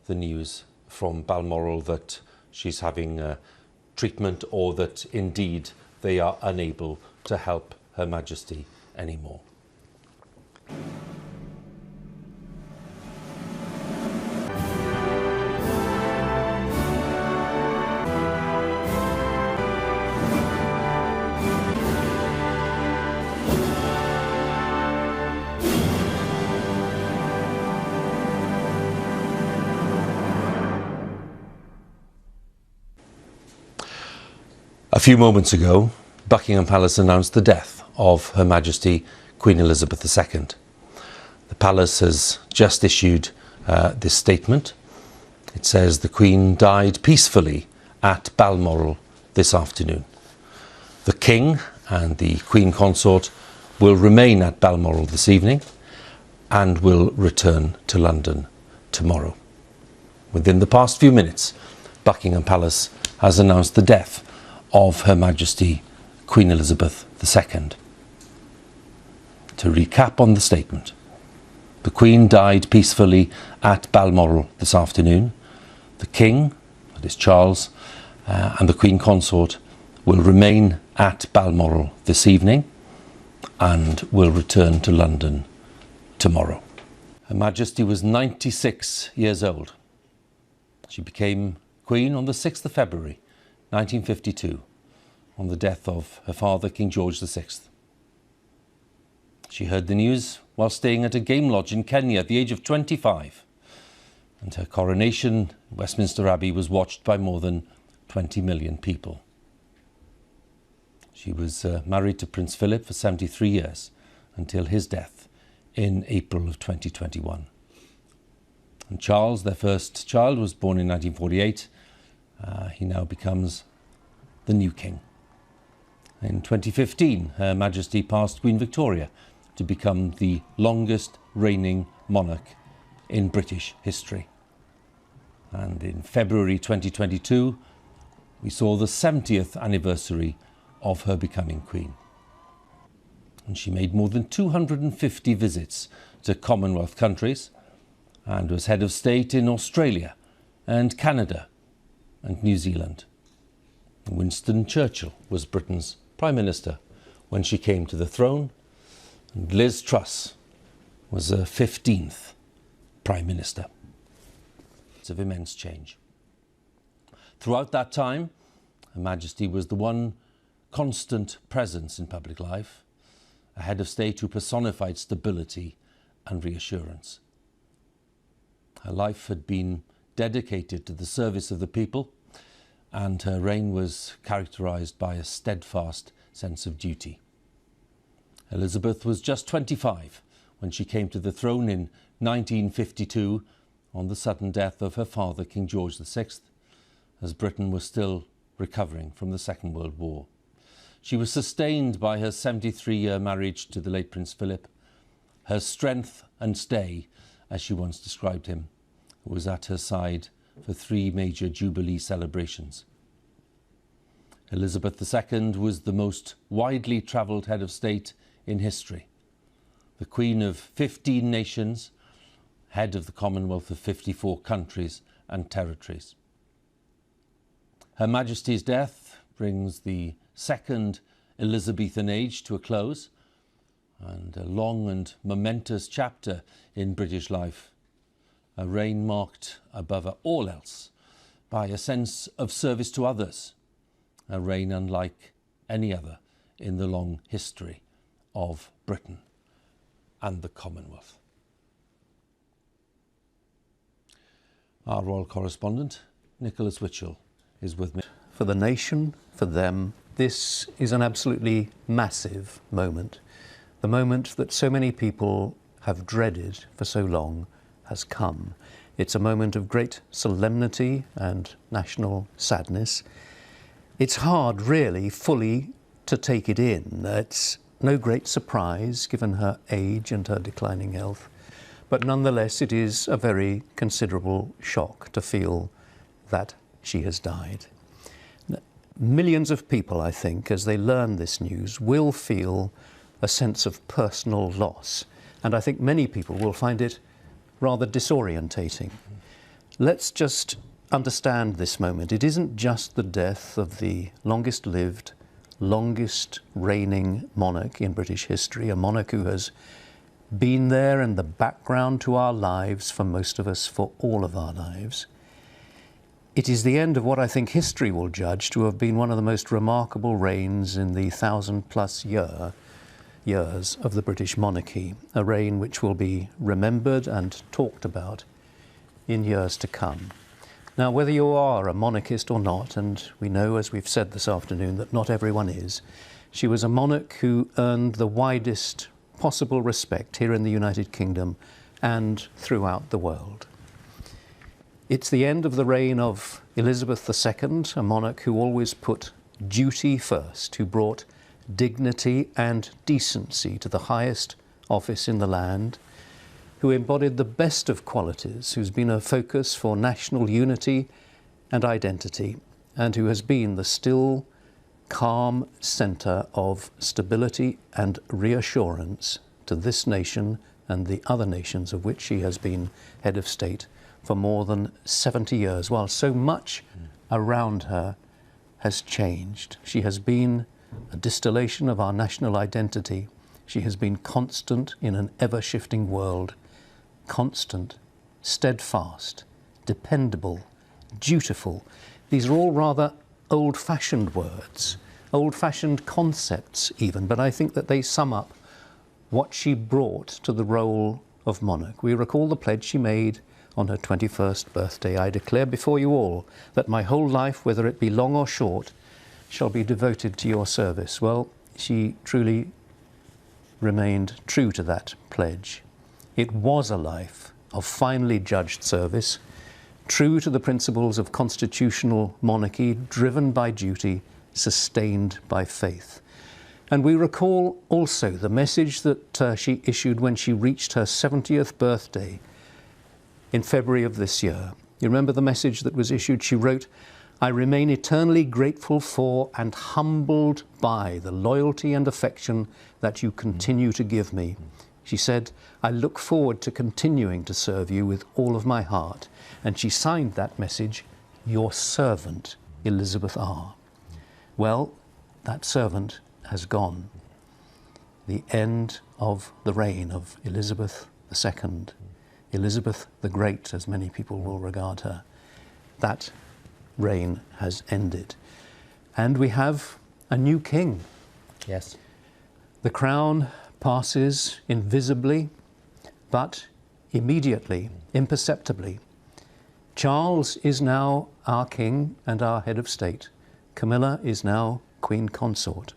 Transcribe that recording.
the news from Balmoral that she's having treatment, or that indeed they are unable to help Her Majesty anymore. A few moments ago, Buckingham Palace announced the death of Her Majesty Queen Elizabeth II. The Palace has just issued this statement. It says the Queen died peacefully at Balmoral this afternoon. The King and the Queen Consort will remain at Balmoral this evening and will return to London tomorrow. Within the past few minutes, Buckingham Palace has announced the death of Her Majesty Queen Elizabeth II. To recap on the statement, the Queen died peacefully at Balmoral this afternoon. The King, that is Charles, and the Queen Consort will remain at Balmoral this evening and will return to London tomorrow. Her Majesty was 96 years old. She became Queen on the 6th of February 1952, on the death of her father, King George VI. She heard the news while staying at a game lodge in Kenya at the age of 25, and her coronation in Westminster Abbey was watched by more than 20 million people. She was married to Prince Philip for 73 years until his death in April of 2021. And Charles, their first child, was born in 1948. He now becomes the new king. In 2015, Her Majesty passed Queen Victoria to become the longest reigning monarch in British history. And in February 2022, we saw the 70th anniversary of her becoming Queen. And she made more than 250 visits to Commonwealth countries and was head of state in Australia and Canada and New Zealand. Winston Churchill was Britain's Prime Minister when she came to the throne, and Liz Truss was her 15th Prime Minister. It's of immense change. Throughout that time, Her Majesty was the one constant presence in public life, a head of state who personified stability and reassurance. Her life had been dedicated to the service of the people, and her reign was characterised by a steadfast sense of duty. Elizabeth was just 25 when she came to the throne in 1952 on the sudden death of her father, King George VI, as Britain was still recovering from the Second World War. She was sustained by her 73-year marriage to the late Prince Philip, her strength and stay, as she once described him, who was at her side for 3 major Jubilee celebrations. Elizabeth II was the most widely travelled head of state in history, the Queen of 15 nations, head of the Commonwealth of 54 countries and territories. Her Majesty's death brings the second Elizabethan age to a close, and a long and momentous chapter in British life. A reign marked above all else by a sense of service to others, a reign unlike any other in the long history of Britain and the Commonwealth. Our royal correspondent, Nicholas Witchell, is with me. For the nation, for them, this is an absolutely massive moment. The moment that so many people have dreaded for so long has come. It's a moment of great solemnity and national sadness. It's hard, really, fully to take it in. It's no great surprise, given her age and her declining health. But nonetheless, it is a very considerable shock to feel that she has died. Millions of people, I think, as they learn this news, will feel a sense of personal loss. And I think many people will find it rather disorientating. Let's just understand this moment. It isn't just the death of the longest lived, longest reigning monarch in British history, a monarch who has been there in the background to our lives for most of us, for all of our lives. It is the end of what I think history will judge to have been one of the most remarkable reigns in the 1,000-plus years of the British monarchy, a reign which will be remembered and talked about in years to come. Now, whether you are a monarchist or not, and we know, as we've said this afternoon, that not everyone is, she was a monarch who earned the widest possible respect here in the United Kingdom and throughout the world. It's the end of the reign of Elizabeth II, a monarch who always put duty first, who brought dignity and decency to the highest office in the land, who embodied the best of qualities, who's been a focus for national unity and identity, and who has been the still, calm centre of stability and reassurance to this nation and the other nations of which she has been head of state for more than 70 years, while so much around her has changed. She has been a distillation of our national identity. She has been constant in an ever-shifting world, constant, steadfast, dependable, dutiful. These are all rather old-fashioned words, old-fashioned concepts even, but I think that they sum up what she brought to the role of monarch. We recall the pledge she made on her 21st birthday. I declare before you all that my whole life, whether it be long or short, shall be devoted to your service. Well, she truly remained true to that pledge. It was a life of finely judged service, true to the principles of constitutional monarchy, driven by duty, sustained by faith. And we recall also the message that she issued when she reached her 70th birthday in February of this year. You remember the message that was issued? She wrote, "I remain eternally grateful for and humbled by the loyalty and affection that you continue to give me." She said, "I look forward to continuing to serve you with all of my heart." And she signed that message, "Your servant, Elizabeth R." Well, that servant has gone. The end of the reign of Elizabeth II, Elizabeth the Great, as many people will regard her. That reign has ended. And we have a new king. Yes. The crown passes invisibly, but immediately, imperceptibly. Charles is now our king and our head of state. Camilla is now Queen Consort.